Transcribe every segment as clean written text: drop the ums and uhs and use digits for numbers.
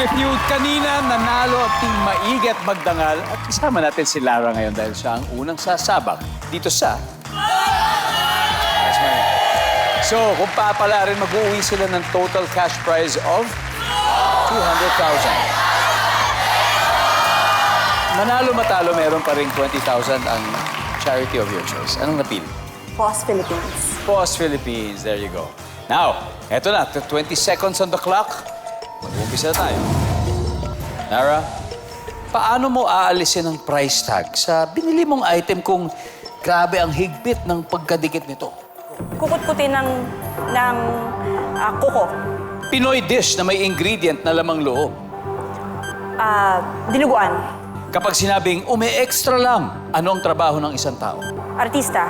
if you kanina nanalo ang Team Maigi at Magdangal at kasama natin si Lara ngayon dahil siya ang unang sasabak dito sa Prize Money. So, kung papalarin, mag-uwi sila ng total cash prize of 200,000. Manalo matalo, meron pa rin 20,000 ang charity of your choice. Anong napili? POS Philippines. POS Philippines. There you go. Now, eto na. 20 seconds on the clock. Mag-umpisa na tayo. Nara, paano mo aalisin ang price tag sa binili mong item kung grabe ang higpit ng pagkadikit nito? Kukut-kutin ng kuko. Pinoy dish na may ingredient na lamang loob. Dinuguan. Kapag sinabing umi-extra lang, ano ang trabaho ng isang tao? Artista.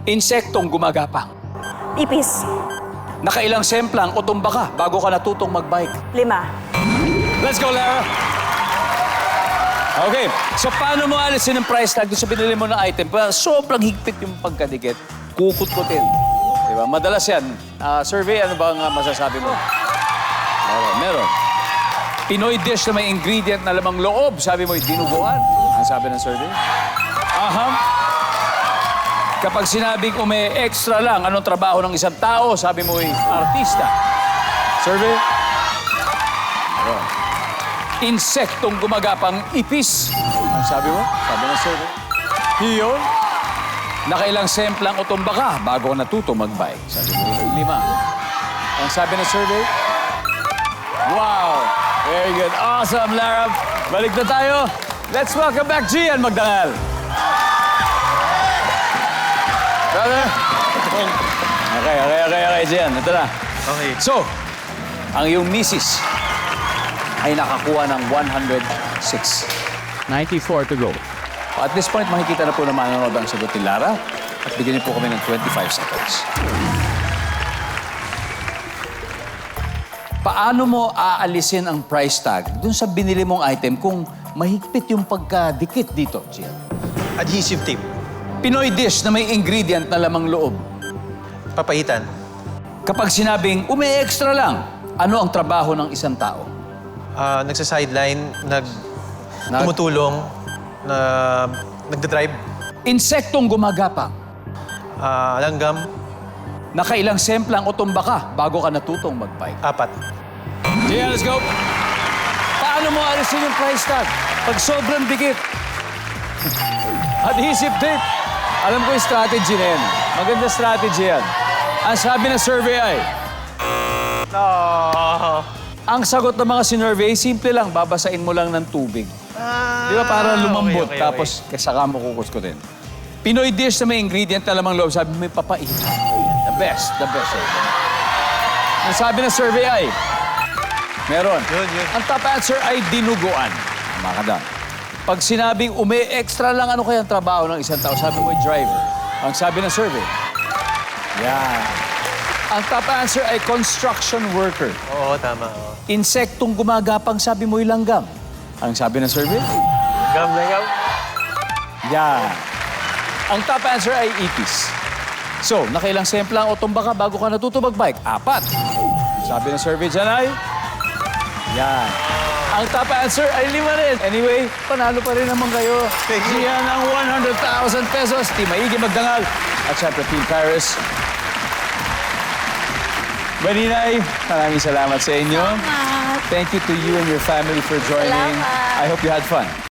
Insektong gumagapang. Ipis. Nakailang semplang o tumba ka bago ka natutong magbike. 5. Let's go, Lara! Okay, so paano mo alisin ang price tag doon sa binili mo ng item? Sobrang higpit yung pagkadikit, kukut-kutin. Diba? Madalas yan. Survey, ano bang masasabi mo? Meron. Pinoy dish na may ingredient na lamang loob. Sabi mo, dinuguan. Ang sabi ng survey. Kapag sinabing extra lang, anong trabaho ng isang tao? Sabi mo, artista. Survey. Meron. Insektong gumagapang ipis. Ang sabi mo? Sabi ng survey. Iyon. Nakailang semplang o tumba ka bago ka natuto mag-bike. Sabi mo, 5. Ang sabi ng survey? Wow! Very good. Awesome, Lara. Balik na tayo. Let's welcome back Gian Magdangal. Brother. Okay, Gian. Ito na. Okay. So, ang iyong misis ay nakakuha ng 106. 94 to go. At this point, makikita na po na manonood ang sagot ni Lara at bigyan niyo po kami ng 25 seconds. Paano mo aalisin ang price tag dun sa binili mong item kung mahigpit yung pagkadikit dito, Gian? Adhesive tape. Pinoy dish na may ingredient na lamang loob. Papahitan. Kapag sinabing umi-extra lang, ano ang trabaho ng isang tao? Nagsa-sideline, tumutulong, nagdadrive. Insektong gumagapang. Langgam, Nakailang semplang o tumba ka bago ka natutong mag-bike. 4. Gian, let's go! Paano mo alisin yung price tag pag sobrang dikit? Adhesive tape. Alam ko yung strategy na yan. Maganda strategy yan. Ang sabi ng survey ay, ang sagot ng mga sinurvey, simple lang, babasain mo lang ng tubig. Di ba para lumambot, okay. tapos saka mo kukuskutin. Pinoy dish na may ingredient na lamang loob, sabi mo may papaitan. The best, the best. Ang sabi ng survey ay, meron. Yun. Ang top answer ay dinuguan. Tama ka doon. Pag sinabing extra lang, ano kaya ang trabaho ng isang tao? Sabi mo, driver. Ang sabi ng survey, yan. Ang top answer ay construction worker. Oo, tama. Insektong gumagapang, sabi mo, langgam. Ang sabi ng survey, Langgam. yan. Ang top answer ay ipis. So, nakailang semplang o tumba ka bago ka natuto mag-bike? 4. Sabi ng survey dyan ay, yan. Ang top answer ay 5 rin. Anyway, panalo pa rin naman kayo. Thank you. Yan ang 100,000 pesos. Team Maigi Magdangal at syempre Team Paris. Maninay, maraming salamat sa inyo. Salamat. Thank you to you and your family for joining. Salamat. I hope you had fun.